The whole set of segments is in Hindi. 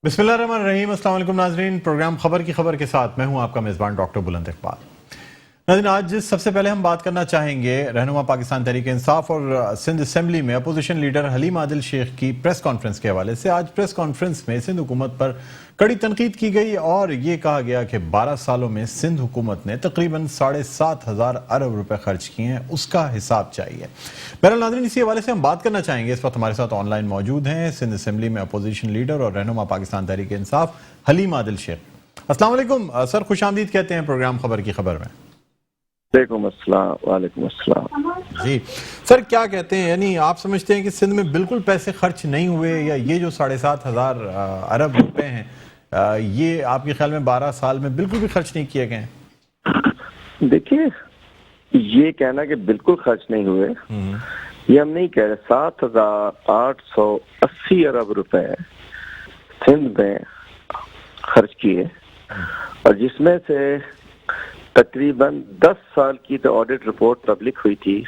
बिस्मिल्लाहिर्रहमानिर्रहीम। अस्सलाम वालेकुम नाजरीन, प्रोग्राम खबर की खबर के साथ मैं हूं आपका मेज़बान डॉक्टर बुलंद इकबाल। नाज़रीन, आज सबसे पहले हम बात करना चाहेंगे रहनुमा पाकिस्तान तहरीक इंसाफ और सिंध असेंबली में अपोजिशन लीडर हलीम आदिल शेख की प्रेस कॉन्फ्रेंस के हवाले से। आज प्रेस कॉन्फ्रेंस में सिंध हुकूमत पर कड़ी तनकीद की गई और ये कहा गया कि 12 सालों में सिंध हुकूमत ने तकरीबन 7,500 अरब रुपए खर्च किए हैं, उसका हिसाब चाहिए। बहरहाल नाज़रीन, इसी हवाले से हम बात करना चाहेंगे। इस वक्त हमारे साथ ऑनलाइन मौजूद हैं सिंध असेंबली में अपोजिशन लीडर और रहनुमा पाकिस्तान तहरीक इंसाफ हलीम आदिल शेख। अस्सलाम वालेकुम सर, खुशामदीद कहते हैं प्रोग्राम खबर की खबर में। वालेकुम अस्सलाम जी सर, क्या कहते हैं, यानी आप समझते हैं कि सिंध में बिल्कुल पैसे खर्च नहीं हुए, या ये जो 7,500 अरब रुपए हैं ये आपके ख्याल में 12 साल में बिल्कुल भी खर्च नहीं किए गए? देखिए, ये कहना कि बिल्कुल खर्च नहीं हुए, ये हम नहीं कह रहे। 7,880 अरब रुपए सिंध में खर्च किए, और जिसमें से तकरीबन 10 साल की तो ऑडिट रिपोर्ट पब्लिक हुई थी।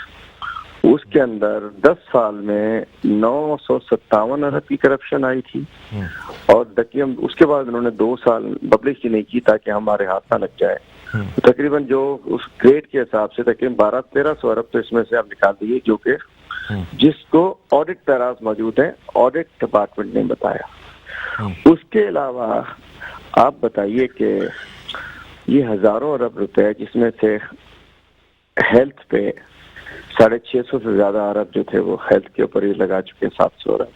उसके अंदर 10 साल में 957 अरब की करप्शन आई थी, और उसके बाद उन्होंने 2 साल पब्लिश ही नहीं की ताकि हमारे हाथ ना लग जाए। तो तकरीबन जो उस ग्रेड के हिसाब से तकरीबन 1200-1300 अरब तो इसमें से आप निकाल दीजिए, जो कि जिसको ऑडिट पैराज मौजूद है, ऑडिट डिपार्टमेंट ने बताया। उसके अलावा आप बताइए कि ये हजारों अरब रुपए, जिसमें से हेल्थ पे 650 से ज्यादा अरब जो थे वो हेल्थ के ऊपर ही लगा चुके हैं। 700 अरब,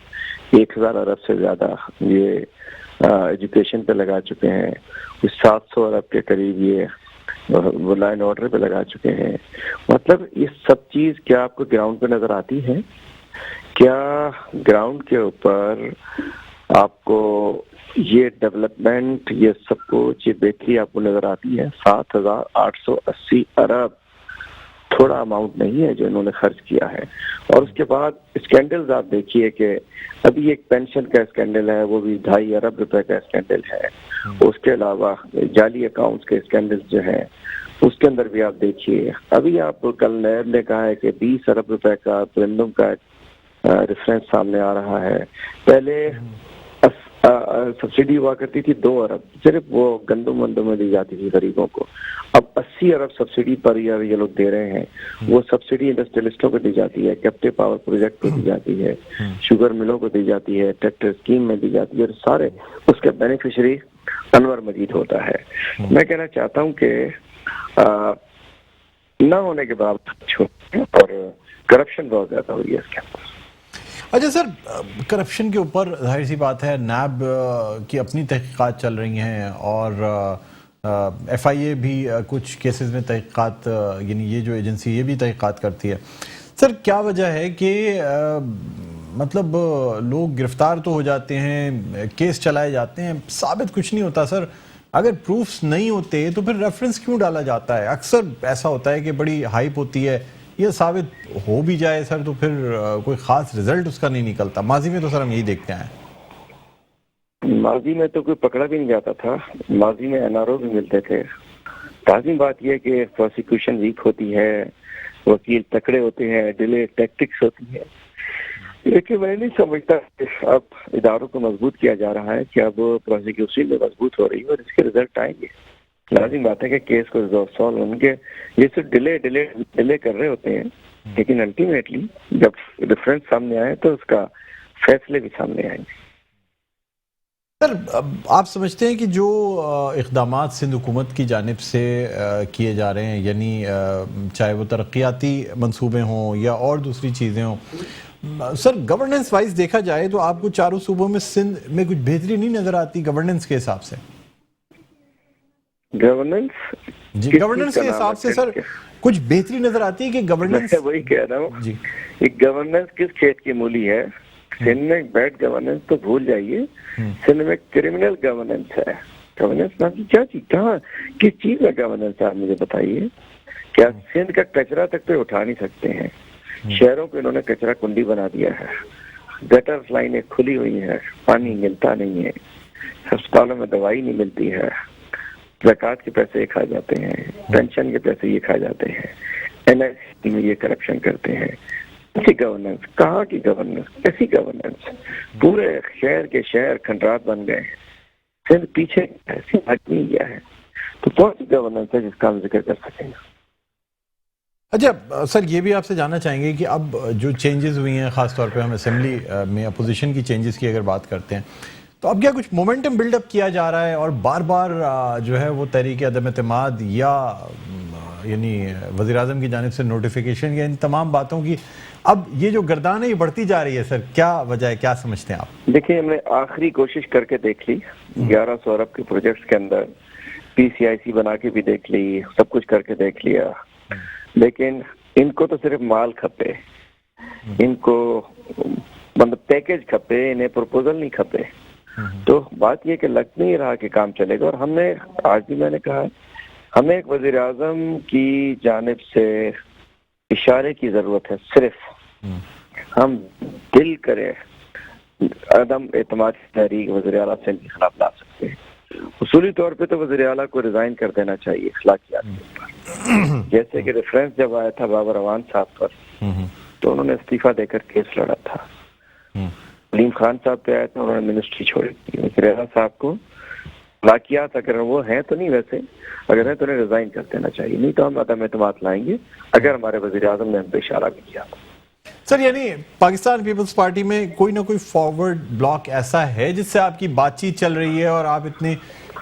1000 अरब से ज्यादा ये एजुकेशन पे लगा चुके हैं। कुछ 700 अरब के करीब ये वो लाइन ऑर्डर पे लगा चुके हैं। मतलब ये सब चीज क्या आपको ग्राउंड पे नजर आती है? क्या ग्राउंड के ऊपर आपको ये डेवलपमेंट, ये सब कुछ, ये बेहतरी आपको नजर आती है? 7,880 अरब थोड़ा अमाउंट नहीं है जो इन्होंने खर्च किया है। और उसके बाद स्कैंडल्स आप देखिए कि अभी एक पेंशन का स्कैंडल है, वो भी 2.5 अरब रुपए का स्कैंडल है। उसके अलावा जाली अकाउंट्स के स्कैंडल्स जो है उसके अंदर भी आप देखिए। अभी आप कल नैब ने कहा है कि 20 अरब रुपए का प्रीमियम का रेफरेंस सामने आ रहा है। पहले सब्सिडी हुआ करती थी 2 अरब, सिर्फ वो गंदम वंदम में दी जाती थी गरीबों को। अब 80 अरब सब्सिडी पर ईयर ये लोग दे रहे हैं। वो सब्सिडी इंडस्ट्रियलिस्टों को दी जाती है, कैप्टिव पावर प्रोजेक्ट को दी जाती है, शुगर मिलों को दी जाती है, ट्रैक्टर स्कीम में दी जाती है, और सारे उसके बेनिफिशियरी अनवर मजीद होता है। मैं कहना चाहता हूँ कि न होने के बावजूद और करप्शन बहुत ज्यादा हो रही है इसके अंदर। अच्छा सर, करप्शन के ऊपर जाहिर सी बात है नैब की अपनी तहकीकात चल रही हैं, और FIA भी कुछ केसेस में तहकीकात, यानी ये जो एजेंसी ये भी तहकीकात करती है। सर, क्या वजह है कि मतलब लोग गिरफ्तार तो हो जाते हैं, केस चलाए जाते हैं, साबित कुछ नहीं होता? सर, अगर प्रूफ्स नहीं होते तो फिर रेफरेंस क्यों डाला जाता है? अक्सर ऐसा होता है कि बड़ी हाइप होती है, ये साबित हो भी जाए सर तो फिर कोई खास रिजल्ट उसका नहीं निकलता। माजी में तो सर हम यही देखते हैं। माजी में तो कोई पकड़ा भी नहीं जाता था, माजी में NRO भी मिलते थे। ताज़ी बात यह कि प्रोसिक्यूशन वीक होती है, वकील तकड़े होते हैं, डिले टैक्टिक्स होती है। लेकिन मैं नहीं समझता कि अब इदारों को मजबूत किया जा रहा है कि अब प्रोसिक्यूशन में मजबूत हो रही है और इसके रिजल्ट आएंगे। लाजिम बात है कि केस को सॉल्व होंगे। ये सिर्फ डिले कर रहे होते हैं, लेकिन अल्टीमेटली जब डिफरेंस सामने आए तो उसका फैसले भी सामने आएंगे। सर, आप समझते हैं कि जो इक़दामात सिंध हुकूमत की जानिब से किए जा रहे हैं, यानी चाहे वो तरक्याती मंसूबे हों या और दूसरी चीज़ें हों, सर गवर्नेंस वाइज देखा जाए तो आपको चारों सूबों में सिंध में कुछ बेहतरी नहीं नजर आती गवर्नेंस के हिसाब से? गवर्नेंस के हिसाब से सर कुछ बेहतरी नजर आती है कि गवर्नेंस? वही कह रहा हूँ जी, गवर्नेंस किस खेत की मूली है? सिंध में बैड गवर्नेंस तो भूल जाइए, सिंध में क्रिमिनल गवर्नेंस है। गवर्नेंस नाम की क्या चीज, कहाँ किस चीज में गवर्नेंस है, आप मुझे बताइए। क्या सिंध का कचरा तक तो उठा नहीं सकते हैं? शहरों को इन्होंने कचरा कुंडी बना दिया है, गटर लाइनें खुली हुई है, पानी मिलता नहीं है, अस्पतालों में दवाई नहीं मिलती है, ज़कात के पैसे ये खाए जाते हैं, पेंशन के पैसे ये खाए जाते हैं, NIC में ये करप्शन करते हैं। ऐसी गवर्नेंस कहाँ की गवर्नेंस, ऐसी गवर्नेंस? पूरे शहर के शहर खंडरात बन गए, सिंध पीछे ऐसी हट नहीं गया है, तो कौन सी गवर्नेंस है जिसका हम जिक्र कर सकेंगे। अच्छा सर, ये भी आपसे जानना चाहेंगे कि अब जो चेंजेस हुई हैं, खासतौर पे हम असेंबली में अपोजिशन की चेंजेस की अगर बात करते हैं, तो अब क्या कुछ मोमेंटम बिल्डअप किया जा रहा है और बार बार जो है वो तहरीक अदम एतमाद या यानी वज़ीर आज़म की जानिब से नोटिफिकेशन या इन तमाम बातों की अब ये जो गर्दान है ये बढ़ती जा रही है सर, क्या वजह है, क्या समझते हैं आप? देखिए, हमने आखिरी कोशिश करके देख ली 1100 अरब के प्रोजेक्ट्स के अंदर, PCIC बना के भी देख ली, सब कुछ करके देख लिया, लेकिन इनको तो सिर्फ माल खपे, इनको मतलब पैकेज खपे, इन्हें प्रपोजल नहीं खपे। तो बात यह कि लग नहीं रहा कि काम चलेगा। और हमने आज भी मैंने कहा हमें एक वजीर आजम की जानिब से इशारे की जरूरत है, सिर्फ हम दिल करें अदम एतमाद की तहरीक वज़ीर आला सिंध के खिलाफ ला सकते हैं। उसूली तौर पे तो वज़ीर आला को रिजाइन कर देना चाहिए अखलाकियात के ऊपर। जैसे कि रेफरेंस जब आया था बाबर अवान साहब पर, तो उन्होंने इस्तीफा देकर केस लड़ा था। अलीम खान साहब पे आया था, उन्होंने मिनिस्ट्री छोड़ी थी। वज़ीर आला साहब को अखलाकियात अगर वो हैं तो नहीं, वैसे अगर है तो उन्हें रिजाइन कर देना चाहिए, नहीं तो हम अदम एतमाद लाएंगे अगर हमारे वज़ीर आज़म ने हम पे इशारा भी किया। सर यानी पाकिस्तान पीपल्स पार्टी में कोई ना कोई फॉरवर्ड ब्लॉक ऐसा है जिससे आपकी बातचीत चल रही है और आप इतने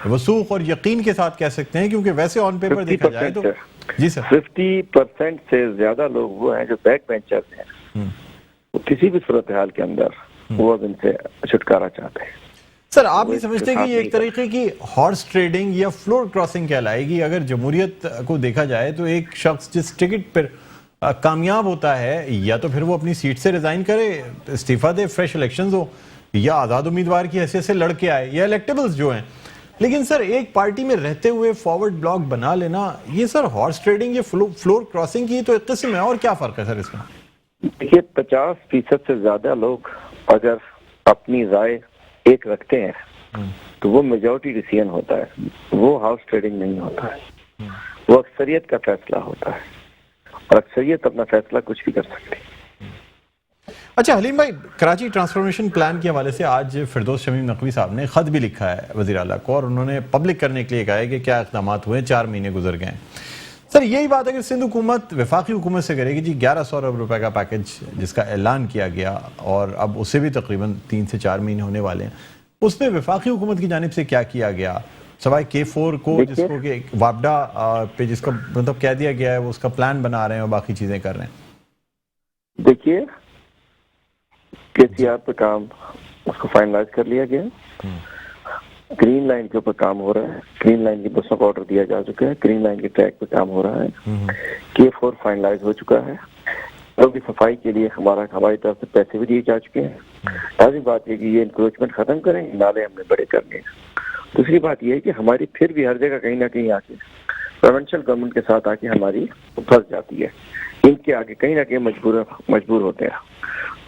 वसूख और यकीन के साथ कह सकते हैं, क्योंकि वैसे ऑन पेपर देखा जाए तो जी सर 50% से ज्यादा लोग वो हैं जो बैक बेंचर्स हैं, वो किसी भी सूरत हाल के अंदर वो अब इनसे छुटकारा चाहते हैं। सर आप नहीं समझते कि ये एक तरीके की हॉर्स ट्रेडिंग या फ्लोर क्रॉसिंग कहलाएगी? अगर जमहूरियत को देखा जाए तो एक शख्स जिस टिकट पर कामयाब होता है या तो फिर वो अपनी सीट से रिजाइन करे, इस्तीफा दे, फ्रेश इलेक्शंस हो, या आज़ाद उम्मीदवार की हैसियत से लड़के आए, या इलेक्टेबल्स जो हैं। लेकिन सर एक पार्टी में रहते हुए फॉरवर्ड ब्लॉक बना लेना, ये सर हॉर्स ट्रेडिंग या फ्लोर क्रॉसिंग की तो एक किस्म है, और क्या फर्क है सर इसमें? देखिए 50% से ज्यादा लोग अगर अपनी राय एक रखते हैं तो वो मेजॉरिटी डिसीजन होता है, वो हाउस ट्रेडिंग नहीं होता है, वो अक्सरियत का फैसला होता है और अक्सरियत अपना फैसला कुछ भी कर सकती है। अच्छा हलीम भाई, कराची ट्रांसफॉर्मेशन प्लान के हवाले से आज फिरदौस शमीम नकवी साहब ने खत भी लिखा है वज़ीर आला को और उन्होंने पब्लिक करने के लिए कहा है कि क्या इक़दाम हुए, 4 महीने गुजर गए। सर यही बात है कि सिंध हुकूमत वफाकी हुकूमत से करेगी जी 1100 अरब रुपए का पैकेज जिसका ऐलान किया गया और अब उससे भी तकरीबन 3 से 4 महीने होने वाले हैं, उसमें वफाकी हुकूमत की जानिब से क्या किया गया सवाए K4 को जिसको कि वापडा पे जिसका मतलब कह दिया गया है वो उसका प्लान बना रहे हैं और बाकी चीजें कर रहे हैं? देखिए KCR पे काम उसको फाइनलाइज कर लिया गया, ग्रीन लाइन के ऊपर काम हो रहा है, ग्रीन लाइन की बसों का ऑर्डर दिया जा चुका है, ग्रीन लाइन के ट्रैक पे काम हो रहा है, K4 फाइनलाइज हो चुका है, रोड की सफाई के लिए हमारी तरफ से पैसे भी दिए जा चुके हैं। पहली बात ये कि ये इंक्रोचमेंट खत्म करें, नाले हमने बड़े करने हैं। दूसरी बात यह है कि हमारी फिर भी हर जगह कहीं ना कहीं आके प्रोविंशियल गवर्नमेंट के साथ आके हमारी फंस जाती है, इनके आगे कहीं ना कहीं मजबूर होते हैं,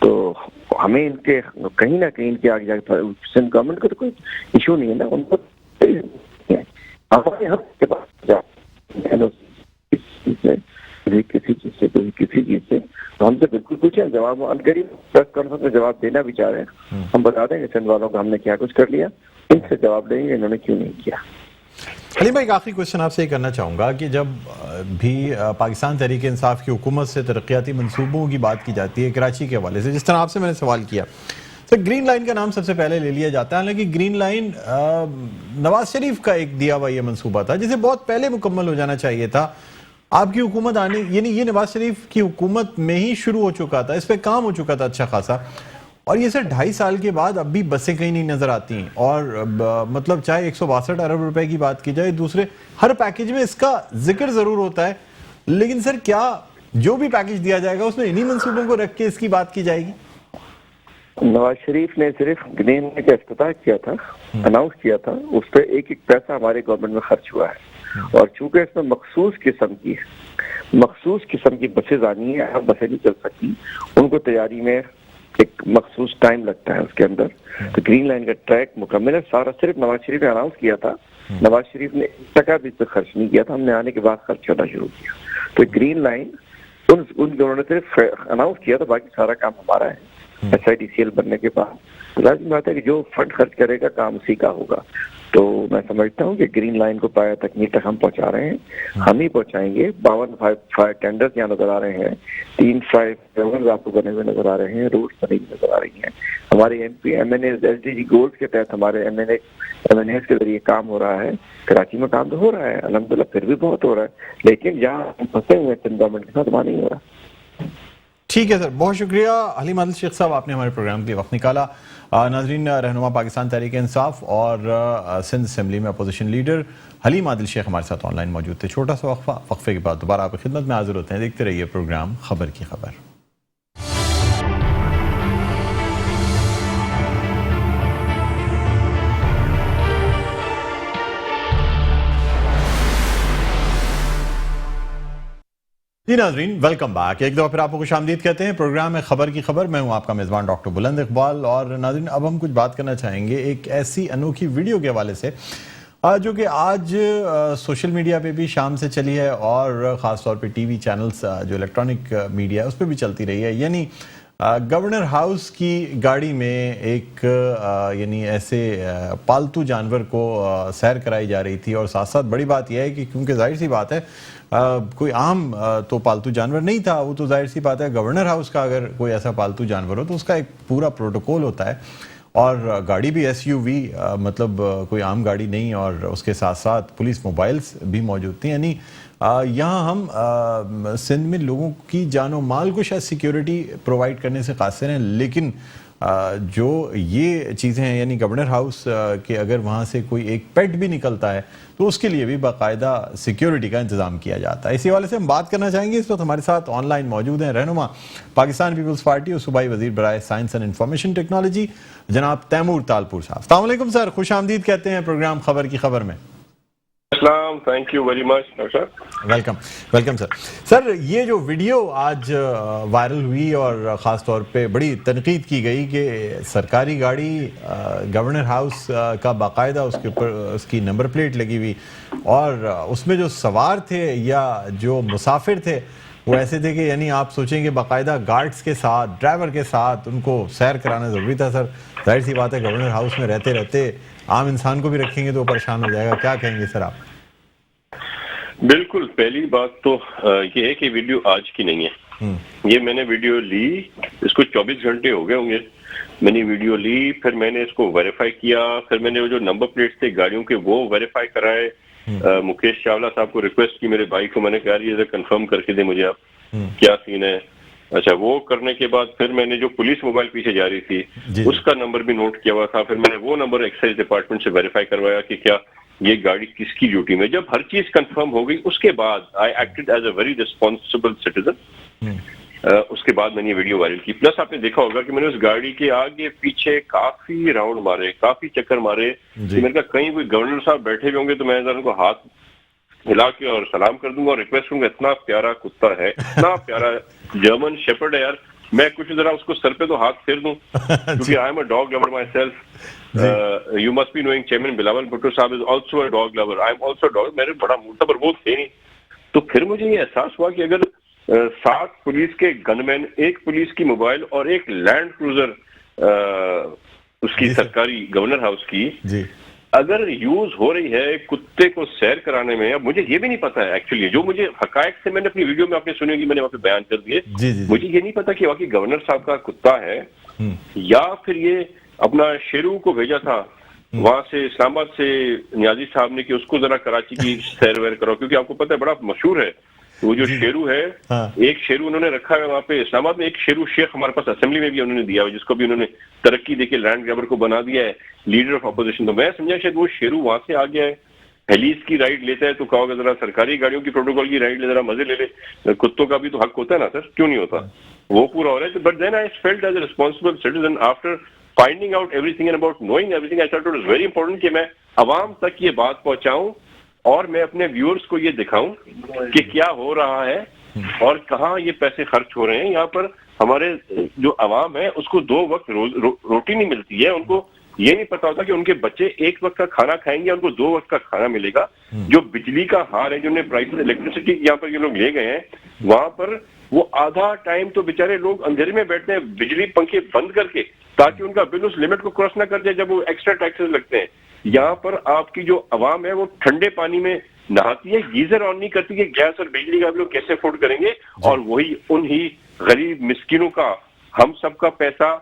तो हमें इनके कहीं ना कहीं इनके आगे जाके सिंध गवर्नमेंट को तो कोई इशू नहीं है ना, उनको हमारे हक के पास किसी चीज से किसी चीज से तो हमसे बिल्कुल पूछे, जवाब अनकरीब प्रेस कॉन्फ्रेंस में जवाब देना भी चाह रहे हैं, हम बता देंगे सिंध वालों को हमने क्या कुछ कर लिया, इनसे जवाब देंगे इन्होंने क्यों नहीं किया। हलीम भाई, एक आखिरी क्वेश्चन आपसे करना चाहूँगा कि जब भी पाकिस्तान तहरीक इंसाफ की हुकूमत से तरक्याती मनसूबों की बात की जाती है कराची के हवाले से, जिस तरह आपसे मैंने सवाल किया, सर ग्रीन लाइन का नाम सबसे पहले ले लिया जाता है, हालांकि ग्रीन लाइन नवाज शरीफ का एक दिया हुआ ये मनसूबा था जिसे बहुत पहले मुकम्मल हो जाना चाहिए था। आपकी हुकूमत आने यानी ये नवाज शरीफ की हुकूमत में ही शुरू हो चुका था, इस पर काम हो चुका था अच्छा खासा, और ये सर 2.5 साल के बाद अब भी बसें कहीं नहीं नजर आती। और मतलब चाहे 162 अरब रुपए की बात की जाए, दूसरे हर पैकेज में इसका जिक्र जरूर होता है, लेकिन सर क्या जो भी पैकेज दिया जाएगा उसमें इन्हीं मंसूबों को रख के इसकी बात की जाएगी? नवाज शरीफ ने सिर्फ ग्रीन लाइन का इफ्तिताह किया था, अनाउंस किया था, उस पर एक पैसा हमारे गवर्नमेंट में खर्च हुआ है, और चूंकि इसमें मखसूस किस्म की बसेज आनी है, अब बसें नहीं चल सकती, उनको तैयारी में एक मखसूस टाइम लगता है उसके अंदर, तो ग्रीन लाइन का ट्रैक मुकम्मल है सारा, सिर्फ नवाज शरीफ ने अनाउंस किया था, नवाज शरीफ ने 1 टका भी इस पर खर्च नहीं किया था, हमने आने के बाद खर्च करना शुरू किया। तो ग्रीन लाइन उन्होंने सिर्फ अनाउंस किया था, बाकी सारा काम हमारा है SIDCL बनने के बाद। तो लाजिम बात है कि जो फंड खर्च करेगा काम उसी का होगा। तो मैं समझता हूँ कि ग्रीन लाइन को पाया तकनीक तक हम पहुंचा रहे हैं, हम ही पहुंचाएंगे। 52 फायर टेंडर्स यहाँ नजर आ रहे हैं, 3 फ्लाईओवर्स आपको बने हुए नजर आ रहे हैं, रोड बनी हुई नजर आ रही हैं। हमारे MP MNA SDG गोल्ड के तहत हमारे MNAs के जरिए काम हो रहा है। कराची में काम तो हो रहा है अल्हम्दुलिल्लाह, फिर भी बहुत हो रहा है, लेकिन जहाँ हम फंसे हुए हैं गवर्नमेंट के साथ वहाँ नहीं हो रहा। ठीक है सर, बहुत शुक्रिया हलीम आदिल शेख साहब, आपने हमारे प्रोग्राम के लिए वक्त निकाला। नाजरीन, रहनुमा पाकिस्तान तहरीक इंसाफ और सिंध असेंबली में अपोजिशन लीडर हलीम आदिल शेख हमारे साथ ऑनलाइन मौजूद थे। छोटा सा वक्फे के बाद दोबारा आपकी खिदमत में हाजिर होते हैं। देखते रहिए प्रोग्राम खबर की खबर। जी नाजरीन, वेलकम बैक। एक दफा फिर आपको खुशामदीद कहते हैं। प्रोग्राम है खबर की खबर, मैं हूं आपका मेज़बान डॉक्टर बुलंद इकबाल। और नाजरीन, अब हम कुछ बात करना चाहेंगे एक ऐसी अनोखी वीडियो के हवाले से जो कि आज सोशल मीडिया पे भी शाम से चली है और ख़ास तौर पे टीवी चैनल्स जो इलेक्ट्रॉनिक मीडिया है उस पर भी चलती रही है। यानी गवर्नर हाउस की गाड़ी में एक यानी ऐसे पालतू जानवर को सैर कराई जा रही थी। और साथ साथ बड़ी बात यह है कि क्योंकि जाहिर सी बात है कोई आम तो पालतू जानवर नहीं था, वो तो जाहिर सी बात है गवर्नर हाउस का अगर कोई ऐसा पालतू जानवर हो तो उसका एक पूरा प्रोटोकॉल होता है। और गाड़ी भी SUV, मतलब कोई आम गाड़ी नहीं, और उसके साथ साथ पुलिस मोबाइल्स भी मौजूद थी। यानी यहाँ हम सिंध में लोगों की जानो माल को शायद सिक्योरिटी प्रोवाइड करने से कासिर हैं, लेकिन जो ये चीज़ें हैं यानी गवर्नर हाउस के अगर वहाँ से कोई एक पेट भी निकलता है तो उसके लिए भी बाकायदा सिक्योरिटी का इंतजाम किया जाता है। इसी वाले से हम बात करना चाहेंगे। इस वक्त हमारे साथ ऑनलाइन मौजूद हैं रहनुमा पाकिस्तान पीपल्स पार्टी और सूबाई वजीर बराए साइंस एंड इंफॉर्मेशन टेक्नोलॉजी जनाब तैमूर तालपुर साहब। अस्सलाम वालेकुम सर, खुश आमदीद कहते हैं प्रोग्राम खबर की खबर में। Thank you very much sir. Welcome welcome sir. Sir, ये जो वीडियो आज वायरल हुई और ख़ास तौर पे बड़ी तनकीद की गई कि सरकारी गाड़ी गवर्नर हाउस का बाकायदा उसके ऊपर उसकी नंबर प्लेट लगी हुई और उसमें जो सवार थे या जो मुसाफिर थे वो ऐसे थे कि यानी आप सोचेंगे बाकायदा गार्ड्स के साथ, ड्राइवर के साथ उनको सैर कराना ज़रूरी था। सर, जाहिर सी बात है गवर्नर हाउस में रहते रहते आम इंसान को भी रखेंगे तो परेशान हो जाएगा। क्या कहेंगे सर आप? बिल्कुल, पहली बात तो ये है कि वीडियो आज की नहीं है। ये मैंने वीडियो ली, इसको 24 घंटे हो गए होंगे। मैंने वीडियो ली, फिर मैंने इसको वेरीफाई किया, फिर मैंने वो जो नंबर प्लेट्स थे गाड़ियों के वो वेरीफाई कराए। मुकेश चावला साहब को रिक्वेस्ट की, मेरे भाई को, मैंने कहा ये कंफर्म करके दे मुझे आप क्या सीन है। अच्छा, वो करने के बाद फिर मैंने जो पुलिस मोबाइल पीछे जा रही थी उसका नंबर भी नोट किया हुआ था। फिर मैंने वो नंबर एक्साइज डिपार्टमेंट से वेरीफाई करवाया कि क्या ये गाड़ी किसकी ड्यूटी में। जब हर चीज कंफर्म हो गई उसके बाद I acted as a very responsible citizen. उसके बाद मैंने ये वीडियो वायरल की। प्लस आपने देखा होगा कि मैंने उस गाड़ी के आगे पीछे काफी राउंड मारे, काफी चक्कर मारे। मैंने कहा कहीं कोई गवर्नर साहब बैठे हुए होंगे तो मैं उनको हाथ हिला के और सलाम कर दूंगा और रिक्वेस्ट करूंगा, इतना प्यारा कुत्ता है, इतना प्यारा जर्मन शेपर्ड है यार, मैं कुछ जरा उसको सर पे तो हाथ फेर दूं क्योंकि I am a dog lover myself. You must be knowing chairman Bilawal Bhutto sahab is also a dog lover, I am also dog. मेरे बड़ा मूर्ता पर वो थे नहीं। तो फिर मुझे ये एहसास हुआ कि अगर 7 पुलिस के गनमैन, 1 पुलिस की मोबाइल और 1 लैंड क्रूजर उसकी सरकारी गवर्नर हाउस की अगर यूज हो रही है कुत्ते को सैर कराने में। अब मुझे ये भी नहीं पता है एक्चुअली, जो मुझे हकायक से मैंने अपनी वीडियो में आपने सुनी होगी, मैंने वहां पे बयान कर दिए। मुझे ये नहीं पता कि वाकई गवर्नर साहब का कुत्ता है या फिर ये अपना शेरू को भेजा था वहां से इस्लामाबाद से नियाजी साहब ने कि उसको जरा कराची की सैर वैर कराओ, क्योंकि आपको पता है बड़ा मशहूर है वो जो शेरू है। एक शेरू उन्होंने रखा है वहां पे इस्लामाबाद में, एक शेरू शेख हमारे पास असेंबली में भी उन्होंने दिया है जिसको भी उन्होंने तरक्की देके लैंड ग्रैबर को बना दिया है लीडर ऑफ अपोजिशन। तो मैं समझा शायद वो शेरू वहां से आ गया है, हेलीज की राइड लेता है तो कहोगे जरा सरकारी गाड़ियों की प्रोटोकॉल की राइड ले, जरा मजे ले ले। कुत्तों का भी तो हक होता है ना सर, क्यों नहीं होता? वो पूरा हो रहा है। But then I felt as a responsible citizen after finding out everything and about knowing everything, I thought it was very important कि मैं अवाम तक ये बात पहुंचाऊं और मैं अपने व्यूअर्स को ये दिखाऊं कि क्या हो रहा है और कहाँ ये पैसे खर्च हो रहे हैं। यहाँ पर हमारे जो अवाम है उसको 2 वक्त रोटी नहीं मिलती है, उनको ये नहीं पता होता कि उनके बच्चे 1 वक्त का खाना खाएंगे, उनको 2 वक्त का खाना मिलेगा। जो बिजली का हार है, जिन्होंने प्राइसेस इलेक्ट्रिसिटी यहाँ पर ये लोग ले गए हैं, वहां पर वो आधा टाइम तो बेचारे लोग अंधेरे में बैठते हैं बिजली पंखे बंद करके ताकि उनका बिल उस लिमिट को क्रॉस ना कर जाए जब वो एक्स्ट्रा टैक्सेस लगते हैं। यहाँ पर आपकी जो आवाम है वो ठंडे पानी में नहाती है, गीजर ऑन नहीं करती है, गैस और बिजली का भी लोग कैसे अफोर्ड करेंगे? और वही उन ही गरीब मिस्किनों का, हम सबका पैसा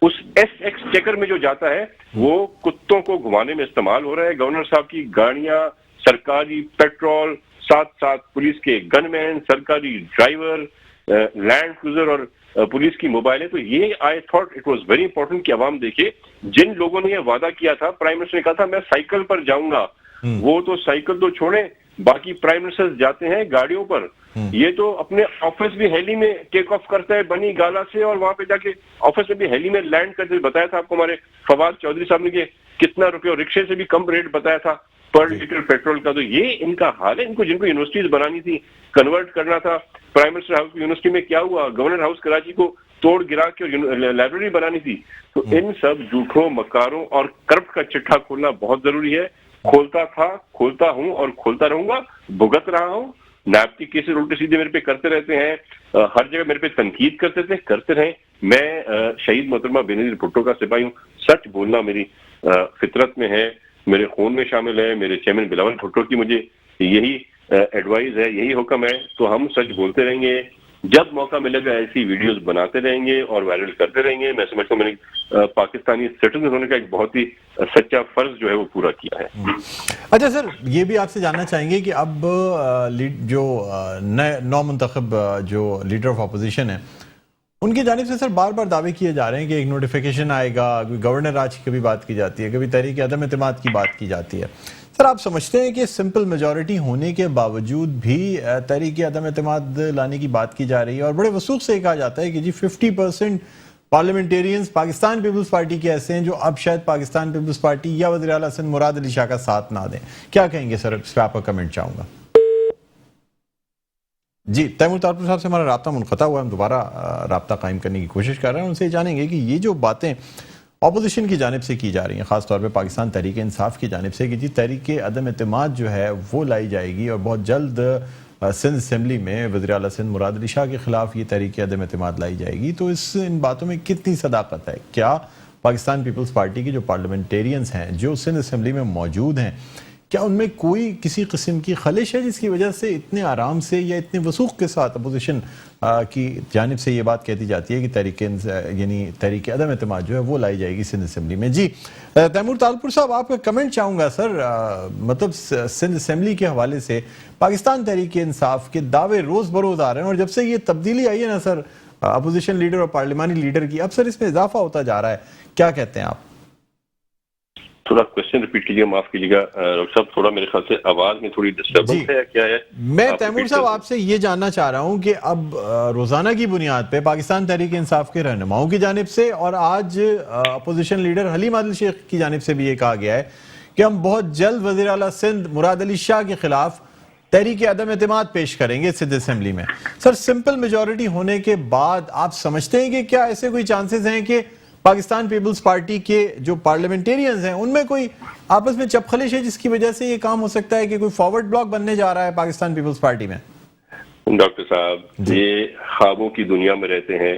उस एसएक्स चेकर में जो जाता है वो कुत्तों को घुमाने में इस्तेमाल हो रहा है। गवर्नर साहब की गाड़ियां, सरकारी पेट्रोल, साथ साथ पुलिस के गनमैन, सरकारी ड्राइवर, लैंड क्रूजर और पुलिस की मोबाइलें। तो ये आई thought it was very important कि अवाम देखे, जिन लोगों ने ये वादा किया था, प्राइम मिनिस्टर ने कहा था मैं साइकिल पर जाऊंगा, वो तो साइकिल तो छोड़े, बाकी प्राइम मिनिस्टर जाते हैं गाड़ियों पर, ये तो अपने ऑफिस भी हेली में टेक ऑफ करता है बनी गाला से, और वहां पे जाके ऑफिस में भी हेली में लैंड करते। बताया था आपको हमारे फवाद चौधरी साहब ने कि कितना रुपये, और रिक्शे से भी कम रेट बताया था पर लीटर पेट्रोल का। तो ये इनका हाल है। इनको जिनको यूनिवर्सिटीज बनानी थी, कन्वर्ट करना था, प्राइम मिनिस्टर हाउस यूनिवर्सिटी में क्या हुआ, गवर्नर हाउस कराची को तोड़ गिरा के लाइब्रेरी बनानी थी। तो इन सब झूठों, मकारों और करप्ट का चिट्ठा खोलना बहुत जरूरी है। खोलता था, खोलता हूं और खोलता रहूंगा, भुगत रहा हूं। नैब की केसेस उल्टे सीधे मेरे पे करते रहते हैं, हर जगह मेरे पे तनकीद करते थे, करते रहे। मैं शहीद मोहतरमा बेनजीर भुट्टो का सिपाही हूँ। सच बोलना मेरी फितरत में है, मेरे खून में शामिल है। मेरे चेयरमैन बिलावल भुट्टो की मुझे यही एडवाइस है, यही हुक्म है। तो हम सच बोलते रहेंगे, जब मौका मिलेगा ऐसी वीडियोस बनाते रहेंगे और वायरल करते रहेंगे। मैं समझता हूँ मैंने पाकिस्तानी सिटीजन होने का एक बहुत ही सच्चा फर्ज जो है वो पूरा किया है। अच्छा सर, ये भी आपसे जानना चाहेंगे कि अब जो नौ मुंतखब जो लीडर ऑफ अपोजिशन है, उनकी जानिब से सर बार बार दावे किए जा रहे हैं कि एक नोटिफिकेशन आएगा, गवर्नर राज की कभी बात की जाती है, कभी तहरीक अदम एतमाद की बात की जाती है। सर आप समझते हैं कि सिंपल मेजॉरिटी होने के बावजूद भी तहरीक अदम एतमाद लाने की बात की जा रही है, और बड़े वसूख से कहा जाता है कि जी 50% पार्लियामेंटेरियंस पाकिस्तान पीपल्स पार्टी के ऐसे हैं जो अब शायद पाकिस्तान पीपल्स पार्टी या वज़ीर आला सिंध मुराद अली शाह का साथ ना दें। क्या कहेंगे सर, इस पर आपका कमेंट चाहूंगा। जी, तैमूर तारपुर साहब से हमारा राब्ता मुनक़ता हुआ, हम दोबारा राब्ता कायम करने की कोशिश कर रहे हैं। उनसे जानेंगे कि ये जो बातें अपोजिशन की जानिब से की जा रही हैं, खासतौर पे पाकिस्तान तहरीक इंसाफ की जानिब से, कि जी तहरीक अदम एतमाद जो है वो लाई जाएगी और बहुत जल्द सिंध असम्बली में वज़ीर आला सिंध मुराद अली शाह के खिलाफ ये तहरीक अदम एतमाद लाई जाएगी। तो इन बातों में कितनी सदाकत है? क्या पाकिस्तान पीपल्स पार्टी के जो पार्लियामेंटेरियंस हैं जो सिंध असम्बली में मौजूद हैं, क्या उनमें कोई किसी किस्म की खलिश है जिसकी वजह से इतने आराम से या इतने वसूख के साथ अपोजिशन की जानिब से ये बात कहती जाती है कि तहरीक अदम एतमाद जो है वो लाई जाएगी सिंध असम्बली में? जी तैमूर तारपुर साहब, आपका कमेंट चाहूँगा सर। मतलब सिंध असम्बली के हवाले से पाकिस्तान तहरीक इंसाफ के दावे रोज़ बरोज़ आ रहे हैं, और जब से ये तब्दीली आई है ना सर अपोजिशन लीडर और पार्लिमानी लीडर की, अब सर इसमें इजाफा होता जा रहा है। क्या कहते हैं आप? थोड़ा क्वेश्चन रिपीट कीजिए, माफ कीजिएगा डॉक्टर साहब, थोड़ा मेरे ख्याल से आवाज में थोड़ी डिस्टर्बेंस है, क्या है? मैं तैमूर साहब आपसे ये जानना चाह रहा हूं कि अब रोजाना की बुनियाद पे पाकिस्तान तहरीक इंसाफ के रहनुमाओं की जानिब से और आज अपोजिशन लीडर हलीम आदिल शेख की जानिब से भी ये कहा गया है कि हम बहुत जल्द वज़ीर आला सिंध मुराद अली शाह के खिलाफ तहरीक अदम एतमाद पेश करेंगे सिंध असम्बली में। सर सिंपल मेजॉरिटी होने के बाद आप समझते हैं कि क्या ऐसे कोई चांसेस हैं कि पाकिस्तान पीपल्स पार्टी के जो पार्लियामेंटेरियंस हैं उनमें कोई आपस में चपखलिश है जिसकी वजह से ये काम हो सकता है कि कोई फॉरवर्ड ब्लॉक बनने जा रहा है पाकिस्तान पीपल्स पार्टी में? डॉक्टर साहब, ये ख्वाबों की दुनिया में रहते हैं।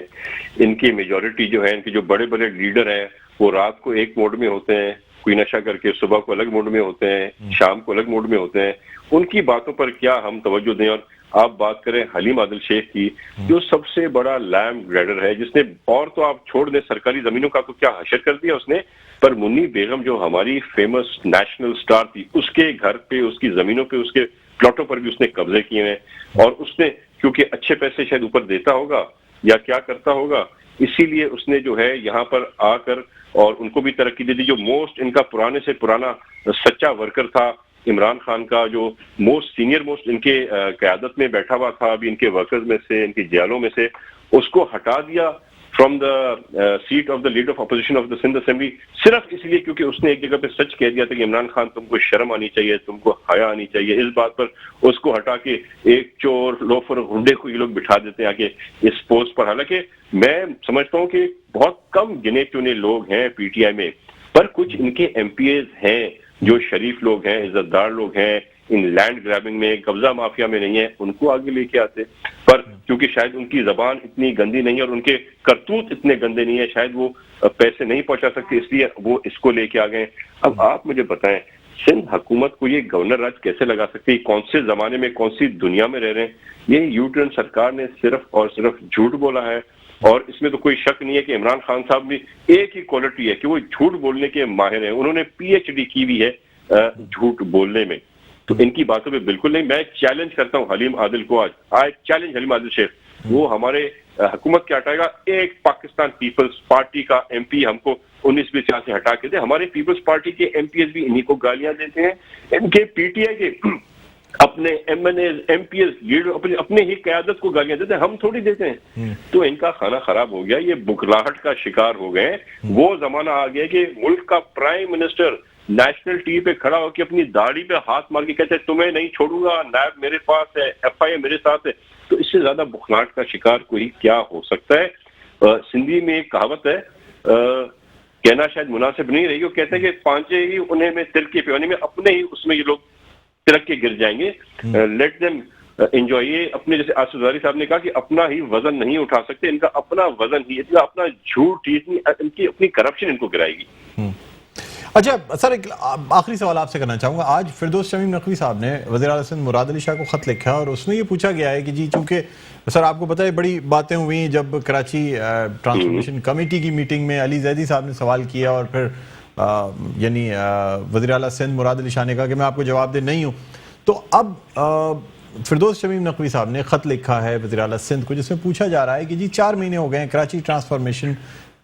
इनकी मेजॉरिटी जो है, इनके जो बड़े बड़े लीडर हैं, वो रात को एक मोड में होते हैं, कोई नशा करके, सुबह को अलग मोड में होते हैं, शाम को अलग मोड में होते हैं। उनकी बातों पर क्या हम तवज्जो दें? और आप बात करें हलीम आदिल शेख की, जो सबसे बड़ा लैंड ग्रैडर है, जिसने, और तो आप छोड़ दें सरकारी जमीनों का तो क्या हशर कर दिया उसने, पर मुन्नी बेगम जो हमारी फेमस नेशनल स्टार थी, उसके घर पे, उसकी जमीनों पे, उसके प्लॉटों पर भी उसने कब्जे किए हैं। और उसने क्योंकि अच्छे पैसे शायद ऊपर देता होगा या क्या करता होगा, इसीलिए उसने जो है यहाँ पर आकर और उनको भी तरक्की दे दी। जो मोस्ट इनका पुराने से पुराना सच्चा वर्कर था इमरान खान का, जो मोस्ट सीनियर मोस्ट इनके क़यादत में बैठा हुआ था, अभी इनके वर्कर्स में से, इनकी जेलों में से, उसको हटा दिया from the seat of the leader of opposition of the Sindh assembly, सिर्फ इसलिए क्योंकि उसने एक जगह पे सच कह दिया था कि इमरान खान तुमको शर्म आनी चाहिए, तुमको हया आनी चाहिए। इस बात पर उसको हटा के एक चोर, लोफर, गुंडे को ये लोग बिठा देते हैं आगे इस पोस्ट पर। हालांकि मैं समझता हूँ कि बहुत कम गिने चुने लोग हैं पीटीआई में, पर कुछ इनके एमपीएज हैं जो शरीफ लोग हैं, इज्जतदार लोग हैं, इन लैंड ग्रैबिंग में, कब्जा माफिया में नहीं है, उनको आगे लेके आते। पर क्योंकि शायद उनकी जबान इतनी गंदी नहीं है और उनके करतूत इतने गंदे नहीं है, शायद वो पैसे नहीं पहुंचा सकते, इसलिए वो इसको लेके आ गए। अब आप मुझे बताएं, सिंध हुकूमत को ये गवर्नर राज कैसे लगा सकती है? कौन से जमाने में, कौन सी दुनिया में रह रहे हैं? ये यूटर्न सरकार ने सिर्फ और सिर्फ झूठ बोला है, और इसमें तो कोई शक नहीं है कि इमरान खान साहब भी एक ही क्वालिटी है कि वो झूठ बोलने के माहिर हैं। उन्होंने PhD की भी है झूठ बोलने में, तो इनकी बातों पे बिल्कुल नहीं। मैं चैलेंज करता हूँ हलीम आदिल को, आज चैलेंज हलीम आदिल शेख, वो हमारे हुकूमत क्या हटाएगा? एक पाकिस्तान पीपल्स पार्टी का MP हमको 19-20 से हटा के दे। हमारे पीपल्स पार्टी के MPs भी इन्हीं को गालियां देते हैं, इनके PTI के अपने MNAs MPs लीडर अपने ही क़यादत को गालियां देते हैं, हम थोड़ी देते हैं। तो इनका खाना खराब हो गया, ये बुखलाहट का शिकार हो गए। वो जमाना आ गया कि मुल्क का प्राइम मिनिस्टर नेशनल टीवी पे खड़ा होकर अपनी दाढ़ी पे हाथ मार के कहते हैं तुम्हें नहीं छोड़ूंगा, नायब मेरे पास है, FIA मेरे साथ है। तो इससे ज्यादा बुखलाहट का शिकार कोई क्या हो सकता है? सिंधी में एक कहावत है, कहना शायद मुनासिब नहीं रही, वो कहते हैं कि पांचे ही उन्हें में तिरके पे, में अपने ही उसमें ये लोग तिरक के गिर जाएंगे। Let them enjoy. ये अपने, जैसे आसिफ ज़ारी साहब ने कहा कि अपना ही वजन नहीं उठा सकते, इनका अपना वजन ही, इनका अपना झूठ ही, इनकी अपनी करप्शन इनको गिराएगी। अच्छा सर, एक आखिरी सवाल आपसे करना चाहूँगा। आज फिरदौस शमीम नकवी साहब ने वज़ीर आला सिंध मुराद अली शाह को ख़त लिखा है और उसमें ये पूछा गया है कि जी, चूँकि सर आपको पता है बड़ी बातें हुई जब कराची ट्रांसफॉर्मेशन कमेटी की मीटिंग में अली जैदी साहब ने सवाल किया और फिर यानी वज़ीर आला सिंध मुराद अली शाह ने कहा कि मैं आपको जवाब दे नहीं हूँ। तो अब फिरदौस शमीम नकवी साहब ने ख़त लिखा है वज़ीर आला सिंध को, जिसमें पूछा जा रहा है कि जी 4 महीने हो गए हैं, कराची ट्रांसफॉर्मेशन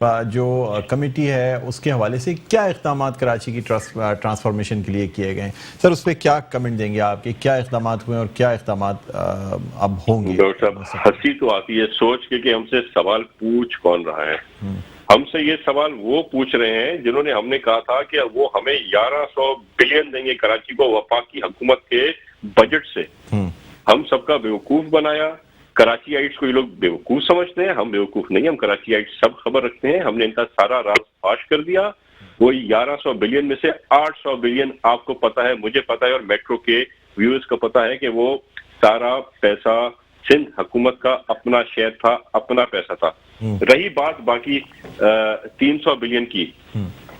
जो कमेटी है उसके हवाले से क्या इक़दाम कराची की ट्रांसफॉर्मेशन के लिए किए गए? सर उस पर क्या कमेंट देंगे आपके, क्या इक़दाम हुए और क्या इक़दाम अब होंगे? डॉक्टर साहब, हंसी तो आती है सोच के कि हमसे सवाल पूछ कौन रहा है। हमसे ये सवाल वो पूछ रहे हैं जिन्होंने, हमने कहा था कि वो हमें 1100 बिलियन देंगे कराची को वफाकी हुकूमत के बजट से। हम सबका बेवकूफ बनाया, कराचीआइट्स को ये लोग बेवकूफ समझते हैं, हम बेवकूफ नहीं, हम कराचीआइट्स सब खबर रखते हैं। हमने इनका सारा राज फाश कर दिया। वो 1100 बिलियन में से 800 बिलियन आपको पता है, मुझे पता है और मेट्रो के व्यूअर्स को पता है कि वो सारा पैसा सिंध हुकूमत का अपना शेयर था, अपना पैसा था। रही बात बाकी 300 बिलियन की,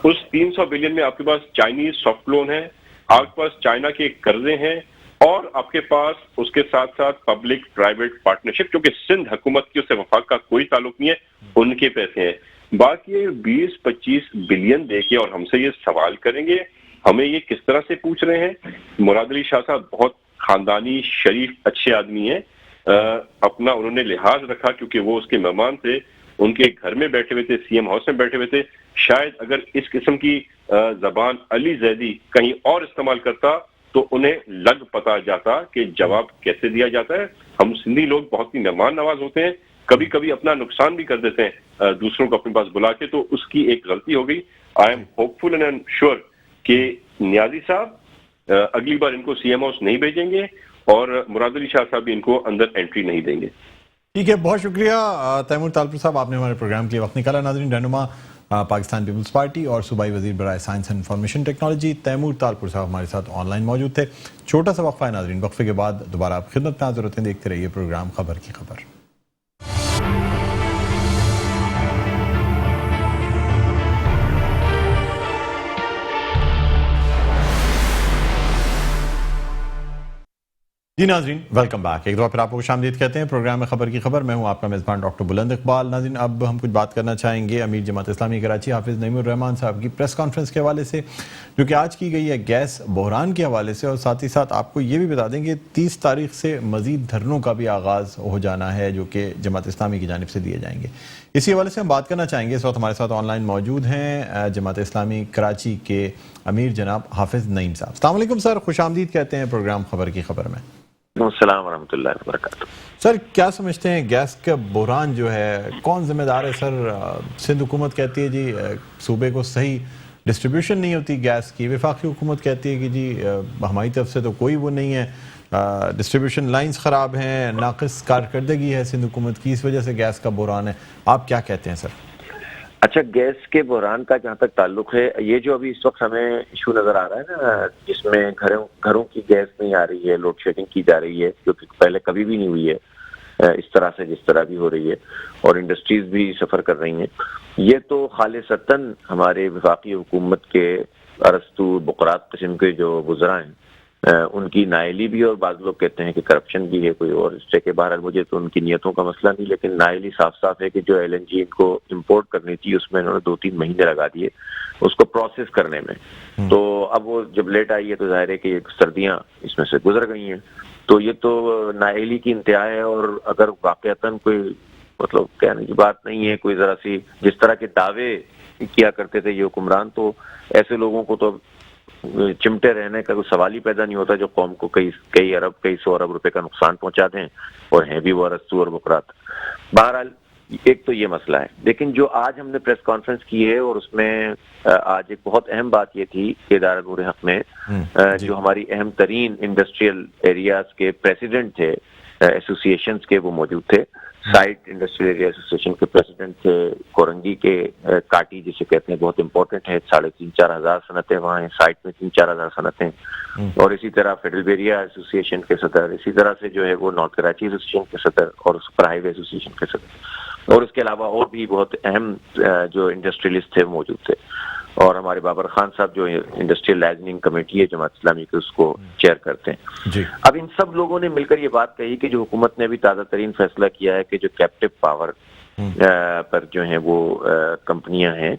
उस 300 बिलियन में आपके पास चाइनीज सॉफ्ट लोन है, आपके पास चाइना के कर्जे हैं, और आपके पास उसके साथ साथ पब्लिक प्राइवेट पार्टनरशिप, क्योंकि सिंध हुकूमत की उससे वफाक का कोई ताल्लुक नहीं है, उनके पैसे हैं। बाकी 20-25 बिलियन देके और हमसे ये सवाल करेंगे, हमें ये किस तरह से पूछ रहे हैं? मुराद अली शाह साहब बहुत खानदानी शरीफ अच्छे आदमी हैं, अपना उन्होंने लिहाज रखा क्योंकि वो उसके मेहमान थे, उनके घर में बैठे हुए थे, CM हाउस में बैठे हुए थे। शायद अगर इस किस्म की जबान अली जैदी कहीं और इस्तेमाल करता तो उन्हें लग पता जाता कि जवाब कैसे दिया जाता है। हम सिंधी लोग बहुत ही मेहमान नवाज होते हैं, कभी कभी अपना नुकसान भी कर देते हैं दूसरों को अपने पास बुला के, तो उसकी एक गलती हो गई। I am hopeful and I am sure कि नियाजी साहब अगली बार इनको CM हाउस नहीं भेजेंगे और मुराद अली शाह साहब भी इनको अंदर एंट्री नहीं देंगे। ठीक है, बहुत शुक्रिया तैमूर तालपुर साहब, आपने हमारे प्रोग्राम के लिए वक्त निकाला। नाज़रीन, रहनुमा पाकिस्तान पीपल्स पार्टी और सूबाई वजीर बराए science and information technology Taimur Talpur साहब हमारे साथ ऑनलाइन मौजूद थे। छोटा सा वक्फा है नाज़रीन, वक्फे के बाद दोबारा आप खिदमत में हाज़िर होते हैं। देखते रहिए प्रोग्राम खबर की खबर। जी नाज़रीन, वेलकम बैक। एक दफ़ा फिर आपको खुशामदीद कहते हैं प्रोग्राम में खबर की खबर। मैं हूं आपका मेज़बान डॉक्टर बुलंद इकबाल। नाज़रीन, अब हम कुछ बात करना चाहेंगे अमीर जमात इस्लामी कराची हाफिज़ नईमुर रहमान साहब की प्रेस कॉन्फ्रेंस के हवाले से, जो कि आज की गई है गैस बहरान के हवाले से। और साथ ही साथ आपको ये भी बता दें कि 30 तारीख से मज़ीद धरनों का भी आगाज़ हो जाना है, जो कि जमात इस्लामी की जानिब से दिए जाएंगे। इसी हवाले से हम बात करना चाहेंगे। इस वक्त हमारे साथ ऑनलाइन मौजूद हैं जमात इस्लामी कराची के अमीर जनाब हाफिज़ नईम साहब। अस्सलाम वालेकुम सर, खुशामदीद कहते हैं प्रोग्राम खबर की खबर में। अस्सलाम वरहमतुल्लाहि वबरकातुहू। सर क्या समझते हैं गैस का बहरान जो है, कौन जिम्मेदार है? सर सिंध हुकूमत कहती है जी सूबे को सही डिस्ट्रीब्यूशन नहीं होती गैस की, वफाकी हुकूमत कहती है कि जी हमारी तरफ से तो कोई वो नहीं है, डिस्ट्रीब्यूशन लाइंस ख़राब हैं, नाक़िस कारकर्दगी है सिंध हुकूमत की, इस वजह से गैस का बहरान है। आप क्या कहते हैं सर? अच्छा, गैस के बहरान का जहाँ तक ताल्लुक है, ये जो अभी इस वक्त हमें इशू नजर आ रहा है ना, जिसमें घरों की गैस नहीं आ रही है, लोड शेडिंग की जा रही है, क्योंकि पहले कभी भी नहीं हुई है इस तरह से जिस तरह भी हो रही है, और इंडस्ट्रीज भी सफर कर रही हैं। ये तो खालिसतन हमारे वफाकी हुकूमत के अरस्तू बुकरात किस्म के जो वुज़रा हैं उनकी नाइली भी, और बाज़ लोग कहते हैं कि करप्शन भी है कोई और इससे के बाहर। मुझे तो उनकी नियतों का मसला नहीं, लेकिन नाइली साफ साफ है कि जो LNG इनको इंपोर्ट करनी थी उसमें इन्होंने 2-3 महीने लगा दिए उसको प्रोसेस करने में। तो अब वो जब लेट आई है तो जाहिर है कि सर्दियां इसमें से गुजर गई हैं, तो ये तो नाइली की इंतहा है। और अगर वाकईतन कोई मतलब कहने की बात नहीं है, कोई जरा सी जिस तरह के दावे किया करते थे ये हुक्मरान, तो ऐसे लोगों को तो चिमटे रहने का कोई सवाल ही पैदा नहीं होता जो कौम को कई अरब कई सौ अरब रुपए का नुकसान पहुंचा दें, और हैं भी वो अरस्तू और बुकरात। बहरहाल एक तो ये मसला है, लेकिन जो आज हमने प्रेस कॉन्फ्रेंस की है और उसमें आज एक बहुत अहम बात ये थी कि इदारा नूर हक में जो हमारी अहम तरीन इंडस्ट्रियल एरियाज के प्रेसिडेंट थे एसोसिएशंस के, वो मौजूद थे। साइट इंडस्ट्रियल एरिया एसोसिएशन के प्रेसिडेंट थे कोरंगी के, काटी जिसे कहते हैं, बहुत इंपॉर्टेंट है, 3,500-4 हजार सनतें वहाँ हैं, साइट में 3-4 हजार सनतें। और इसी तरह फेडरल बेरिया एसोसिएशन के सदर, इसी तरह से जो है वो नॉर्थ कराची एसोसिएशन के सदर और सुपर हाईवे एसोसिएशन के सदर, और उसके अलावा और भी बहुत अहम जो इंडस्ट्रियलिस्ट थे मौजूद थे। और हमारे बाबर खान साहब जो इंडस्ट्रियल लाइजनिंग कमेटी है जमात इस्लामी के, उसको चेयर करते हैं जी। अब इन सब लोगों ने मिलकर ये बात कही कि जो हुकूमत ने अभी ताज़ा तरीन फैसला किया है कि जो कैप्टिव पावर पर जो है वो कंपनियां हैं,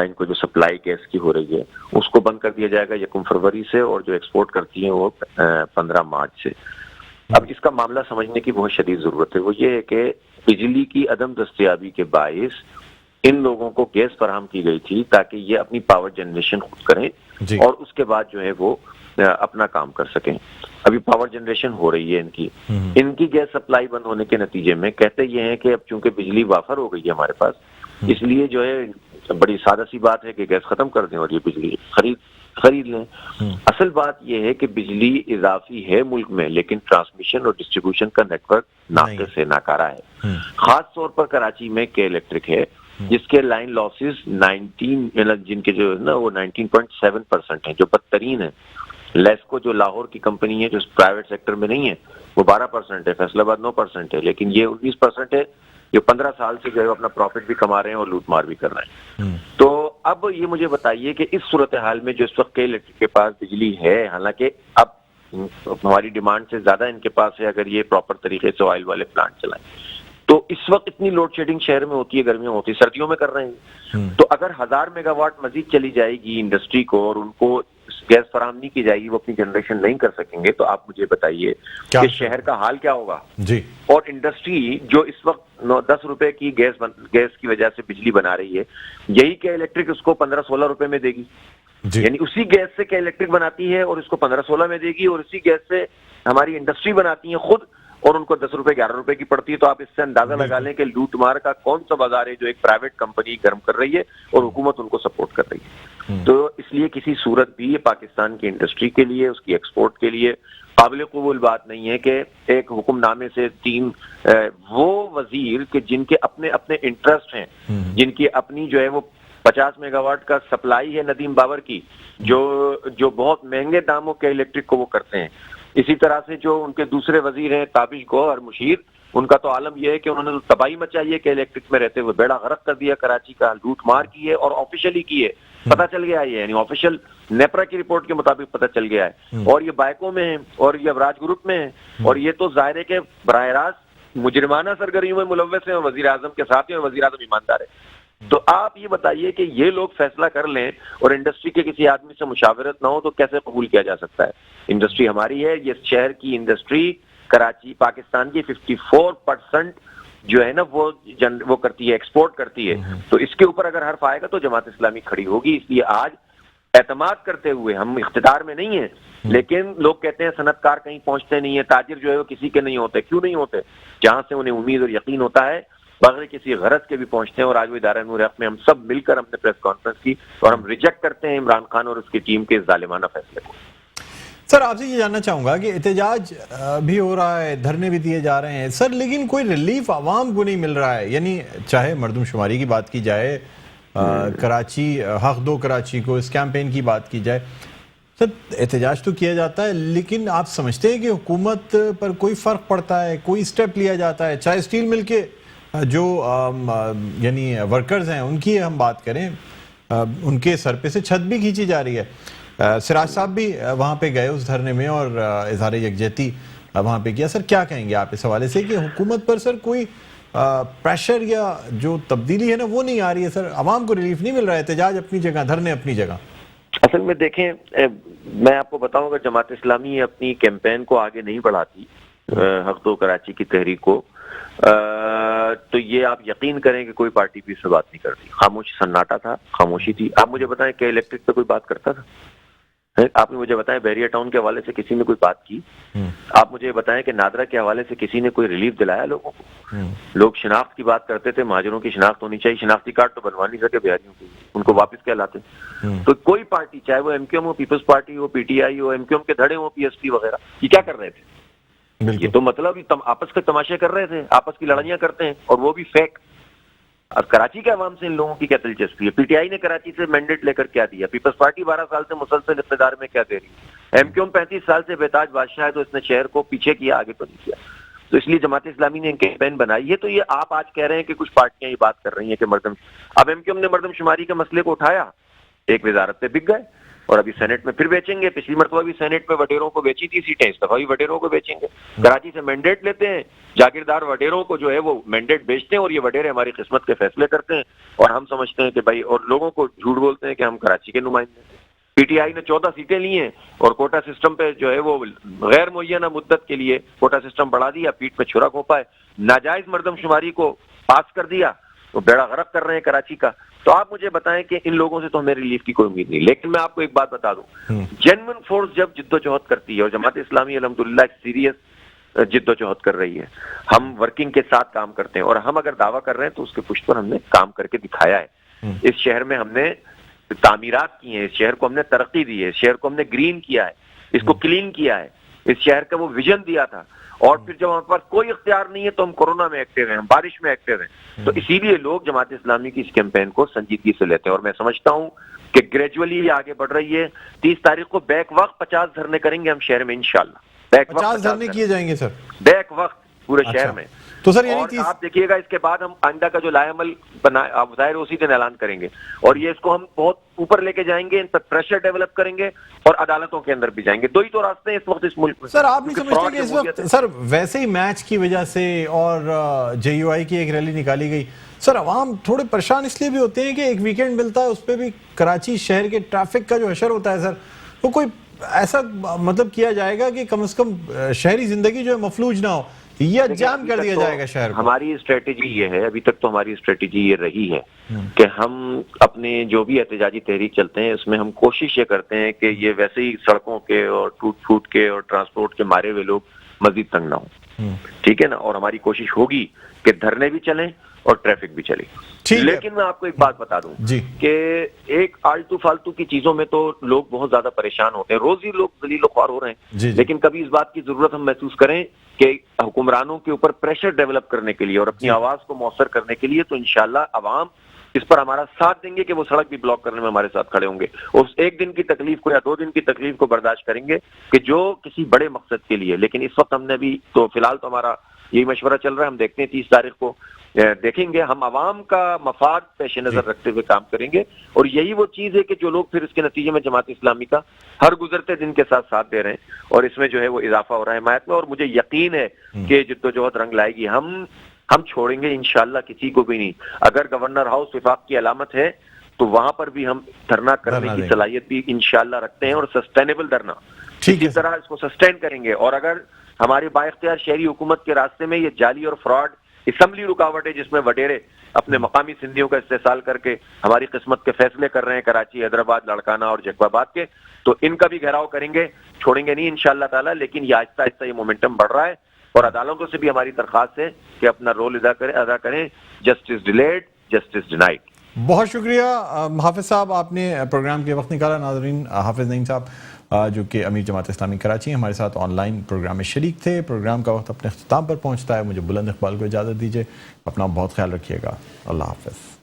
इनको जो सप्लाई गैस की हो रही है उसको बंद कर दिया जाएगा 1 फरवरी से, और जो एक्सपोर्ट करती हैं वो 15 मार्च से। अब इसका मामला समझने की बहुत शदीद जरूरत है। वो ये है कि बिजली की अदम दस्तयाबी के बाइस इन लोगों को गैस फराहम की गई थी ताकि ये अपनी पावर जनरेशन खुद करें और उसके बाद जो है वो अपना काम कर सकें। अभी पावर जनरेशन हो रही है इनकी गैस सप्लाई बंद होने के नतीजे में कहते ये हैं कि अब चूंकि बिजली वाफर हो गई है हमारे पास, इसलिए जो है बड़ी सादा सी बात है कि गैस खत्म कर दें और ये बिजली खरीद लें। असल बात यह है कि बिजली इजाफी है मुल्क में, लेकिन ट्रांसमिशन और डिस्ट्रीब्यूशन का नेटवर्क नाक़िस है, नाकारा है। खास तौर पर कराची में के इलेक्ट्रिक है जिसके लाइन लॉसेस 19 जिनके जो है ना वो 19.7% है, जो बदतरीन है। लेस्को जो लाहौर की कंपनी है जो प्राइवेट सेक्टर में नहीं है वो 12% है, फैसलाबाद 9% है, लेकिन ये 19% है जो 15 साल से जो है अपना प्रॉफिट भी कमा रहे हैं और लूट मार भी कर रहे हैं। तो अब ये मुझे बताइए कि इस सूरत हाल में जो इस वक्त के इलेक्ट्रिक के पास बिजली है, हालांकि अब हमारी डिमांड से ज्यादा इनके पास है, अगर ये प्रॉपर तरीके से ऑयल वाले प्लांट चलाएं तो इस वक्त इतनी लोड शेडिंग शहर में होती है, गर्मियों होती है, सर्दियों में कर रहे हैं। तो अगर 1000 मेगावाट मजीद चली जाएगी इंडस्ट्री को और उनको गैस फराहम नहीं की जाएगी, वो अपनी जनरेशन नहीं कर सकेंगे, तो आप मुझे बताइए कि शहर का हाल क्या होगा जी। और इंडस्ट्री जो इस वक्त 10 रुपए की गैस की वजह से बिजली बना रही है, यही क्या इलेक्ट्रिक उसको 15-16 रुपए में देगी, यानी उसी गैस से क्या इलेक्ट्रिक बनाती है और इसको 15-16 में देगी, और इसी गैस से हमारी इंडस्ट्री बनाती है खुद और उनको 10 रुपए 11 रुपए की पड़ती है। तो आप इससे अंदाजा लगा लें कि लूट मार का कौन सा बाजार है जो एक प्राइवेट कंपनी गर्म कर रही है और हुकूमत उनको सपोर्ट कर रही है। तो इसलिए किसी सूरत भी पाकिस्तान की इंडस्ट्री के लिए, उसकी एक्सपोर्ट के लिए काबिल कबूल बात नहीं है कि एक हुक्मनामे से 3 वो वजीर के जिनके अपने अपने इंटरेस्ट हैं, जिनकी अपनी जो है वो 50 मेगावाट का सप्लाई है नदीम बाबर की, जो बहुत महंगे दामों के इलेक्ट्रिक को वो करते हैं। इसी तरह से जो उनके दूसरे वजीर हैं ताबिश गौहर मुशीर, उनका तो आलम यह है कि उन्होंने तो तबाही मचाई है कि इलेक्ट्रिक में रहते हुए बेड़ा गर्क कर दिया कराची का, लूट मार की है और ऑफिशियली की है, पता चल गया है, यानी ऑफिशियल नेपरा की रिपोर्ट के मुताबिक पता चल गया है, और ये बाइकों में है और ये अवराज ग्रुप में है, और ये तो जाहिर है कि बराह रास्त मुजरिमाना सरगर्मियों में मुलव्वस है और वजीर आजम के साथ ही, और वजीर आजम ईमानदार है। तो आप ये बताइए कि ये लोग फैसला कर लें और इंडस्ट्री के किसी आदमी से मुशावरत ना हो तो कैसे कबूल किया जा सकता है। इंडस्ट्री हमारी है, ये शहर की इंडस्ट्री कराची पाकिस्तान की 54% जो है ना वो करती है, एक्सपोर्ट करती है। तो इसके ऊपर अगर हर्फ आएगा तो जमात इस्लामी खड़ी होगी। इसलिए आज एतमाद करते हुए, हम इख्तिदार में नहीं है, लेकिन लोग कहते हैं सनतकार कहीं पहुंचते नहीं है, ताजिर जो है वो किसी के नहीं होते। क्यों नहीं होते? जहां से उन्हें उम्मीद और यकीन होता है बगैर किसी गरज के भी पहुंचते हैं। और आज वो इदारा नूर हक में हम सब मिलकर हमने प्रेस कॉन्फ्रेंस की और हम रिजेक्ट करते हैं इमरान खान और उसकी टीम के जालिमाना फैसले को। सर, आपसे ये जानना चाहूंगा कि एहतजाज भी हो रहा है, धरने भी दिए जा रहे हैं सर, लेकिन कोई रिलीफ आवाम को नहीं मिल रहा है। यानी चाहे मरदमशुमारी की बात की जाए, कराची हक दो कराची को, इस कैंपेन की बात की जाए, सर एहतजाज तो किया जाता है, लेकिन आप समझते हैं कि हुकूमत पर कोई फ़र्क पड़ता है, कोई स्टेप लिया जाता है? चाहे स्टील मिल के जो यानी वर्कर्स हैं उनकी हम बात करें, उनके सर पे से छत भी खींची जा रही है। सिराज साहब भी वहाँ पे गए उस धरने में और इजहार यकजहती वहाँ पे किया। सर क्या कहेंगे आप इस हवाले से कि हुकूमत पर सर कोई प्रेशर या जो तब्दीली है ना वो नहीं आ रही है? सर आवाम को रिलीफ नहीं मिल रहा है, एहतजाज अपनी जगह, धरने अपनी जगह। असल में देखें, मैं आपको बताऊंगा, जमात इस्लामी अपनी कैंपेन को आगे नहीं बढ़ाती, हक दो कराची की तहरीक को, तो ये आप यकीन करें कि कोई पार्टी भी इससे बात नहीं करती। खामोश सन्नाटा था, खामोशी थी। आप मुझे बताएं कि इलेक्ट्रिक पे कोई बात करता था? आपने मुझे बताएं बैरियर टाउन के हवाले से किसी ने कोई बात की? आप मुझे बताएं कि नादरा के हवाले से किसी ने कोई रिलीफ दिलाया लोगों को? लोग शिनाख्त की बात करते थे, महाजरों की शिनाख्त होनी चाहिए, शिनाख्ती कार्ड तो बनवा नहीं सके बिहारियों को, उनको वापस क्या लाते? तो कोई पार्टी, चाहे वो एमक्यूएम हो, पीपल्स पार्टी हो, पीटीआई हो, एमक्यूएम के धड़े हो, पीएसपी वगैरह, ये क्या कर रहे थे? ये तो मतलब आपस के तमाशे कर रहे थे, आपस की लड़ाइयां करते हैं, और वो भी फेक। अब कराची के अवाम से इन लोगों की क्या दिलचस्पी है? पीटीआई ने कराची से मैंडेट लेकर क्या दिया? पीपल्स पार्टी 12 साल से मुसलसल इक़्तिदार में क्या दे रही है? एमक्यूएम 35 साल से बेताज बादशाह है, तो इसने शहर को पीछे किया, आगे तो नहीं किया। तो इसलिए जमात इस्लामी ने कैंपेन बनाई है। तो ये आप आज कह रहे हैं कि कुछ पार्टियां ये बात कर रही हैं कि मर्दम, अब एमक्यूएम ने मर्दमशुमारी के मसले को उठाया, एक वजारत पे बिक गए, और अभी सेनेट में फिर बेचेंगे। पिछली मरतबा भी सेनेट में वडेरों को बेची थी सीटें, इस दफा भी वडेरों को बेचेंगे। कराची से मैंडेट लेते हैं, जागीरदार वडेरों को जो है वो मैंडेट बेचते हैं, और ये वडेरे हमारी किस्मत के फैसले करते हैं, और हम समझते हैं कि भाई, और लोगों को झूठ बोलते हैं कि हम कराची के नुमाइंदे। पीटीआई ने 14 सीटें ली हैं, और कोटा सिस्टम पे जो है वो गैर मुअय्यना मुद्दत के लिए कोटा सिस्टम बढ़ा दिया, पीठ में छुरा घोंपा है, नाजायज मर्दमशुमारी को पास कर दिया, तो बेड़ा गर्क कर रहे हैं कराची का। तो आप मुझे बताएं कि इन लोगों से तो हमें रिलीफ की कोई उम्मीद नहीं। लेकिन मैं आपको एक बात बता दूं, जेन्युइन फोर्स जब जिद्दोजहद करती है, और जमात इस्लामी अल्हम्दुलिल्लाह सीरियस जिद्दोजहद कर रही है, हम वर्किंग के साथ काम करते हैं, और हम अगर दावा कर रहे हैं तो उसके पुष्ट पर हमने काम करके दिखाया है। इस शहर में हमने तामीरात की हैं, इस शहर को हमने तरक्की दी है, इस शहर को हमने ग्रीन किया है, इसको क्लीन किया है, इस शहर का वो विजन दिया था। और फिर जब हमारे पास कोई इख्तियार नहीं है तो हम कोरोना में एक्टिव हैं, हम बारिश में एक्टिव हैं। तो इसीलिए लोग जमात इस्लामी की इस कैंपेन को संजीदगी से लेते हैं, और मैं समझता हूं कि ग्रेजुअली ये आगे बढ़ रही है। 30 तारीख को बैक वक्त 50 धरने करेंगे हम शहर में इंशाल्लाह। बैक वक्त 50 धरने किए जाएंगे सर, बैक वक्त पूरे शहर में। तो सर यानी और आप देखिएगा इसके बाद हम आइंदा का जो लाएमल बना जाहिर उसी दिन ऐलान करेंगे, और ये इसको हम बहुत ऊपर लेके जाएंगे, इन पर प्रेशर डेवलप करेंगे, और अदालतों के अंदर भी जाएंगे। दो ही तो रास्ते हैं इस वक्त इस मुल्क में। सर आप नहीं समझते कि इस वक्त सर वैसे ही मैच की वजह से और जेयूआई की एक रैली निकाली गई, सर अवाम थोड़े परेशान इसलिए भी होते हैं कि एक वीकेंड मिलता है, उस पर भी कराची शहर के ट्रैफिक का जो हशर होता है सर, वो कोई ऐसा मतलब किया जाएगा कि कम से कम शहरी जिंदगी जो है मफलूज ना हो, या जाम कर दिया जाएगा शहर को? हमारी स्ट्रेटेजी ये है, अभी तक तो हमारी स्ट्रेटेजी ये रही है कि हम अपने जो भी एहतजाजी तहरीक चलते हैं उसमें हम कोशिश ये करते हैं कि ये वैसे ही सड़कों के और टूट फूट के और ट्रांसपोर्ट के मारे हुए लोग मजीद तंग ना हो, ठीक है ना। और हमारी कोशिश होगी कि धरने भी चलें और ट्रैफिक भी चले। लेकिन मैं आपको एक बात बता दूं कि एक आलतू फालतू की चीजों में तो लोग बहुत ज्यादा परेशान होते हैं, रोज ही लोग जलील ख्वार हो रहे हैं। लेकिन कभी इस बात की जरूरत हम महसूस करें कि हुक्मरानों के ऊपर प्रेशर डेवलप करने के लिए और अपनी आवाज को मौसर करने के लिए, तो इंशाल्लाह अवाम इस पर हमारा साथ देंगे कि वो सड़क भी ब्लॉक करने में हमारे साथ खड़े होंगे। उस एक दिन की तकलीफ को या 2 दिन की तकलीफ को बर्दाश्त करेंगे कि जो किसी बड़े मकसद के लिए। लेकिन इस वक्त हमने भी तो फिलहाल तो हमारा यही मशवरा चल रहा है, हम देखते हैं 30 तारीख को देखेंगे, हम अवाम का मफाद पेश नजर रखते हुए काम करेंगे। और यही वो चीज है कि जो लोग फिर इसके नतीजे में जमात इस्लामी का हर गुजरते दिन के साथ साथ दे रहे हैं, और इसमें जो है वो इजाफा हो रहा है हिमायत में। और मुझे यकीन है कि जिद्दोजहद रंग लाएगी। हम छोड़ेंगे इंशाल्लाह किसी को भी नहीं। अगर गवर्नर हाउस विफाक की अलामत है तो वहां पर भी हम धरना करने की सलाहियत भी इंशाल्लाह रखते हैं, और सस्टेनेबल धरना इसी तरह इसको सस्टेन करेंगे। और अगर हमारे बाइख्तियार शहरी हुकूमत के रास्ते में ये जाली और फ्रॉड असम्बली रुकावट है जिसमें वडेरे अपने मकामी सिंधियों का इस्तेसाल करके हमारी किस्मत के फैसले कर रहे हैं कराची, हैदराबाद, लड़काना और जकबाबाद के, तो इनका भी घेराव करेंगे, छोड़ेंगे नहीं इंशाल्लाह ताला। लेकिन ये आहिस्ता आहिस्ता ये मोमेंटम बढ़ रहा है, और अदालतों से भी हमारी दरख्वास्त है कि अपना रोल अदा करें। Justice delayed, justice denied. बहुत शुक्रिया हाफिज साहब, आपने प्रोग्राम के वक्त निकाला। नाज़रीन, हाफिज नईम साहब जो कि अमीर जमात इस्लामी कराची हमारे साथ ऑनलाइन प्रोग्राम में शरीक थे। प्रोग्राम का वक्त अपने अख्ताम पर पहुंचता है, मुझे बुलंद इकबाल को इजाज़त दीजिए। अपना बहुत ख्याल रखिएगा। अल्लाह हाफिज़।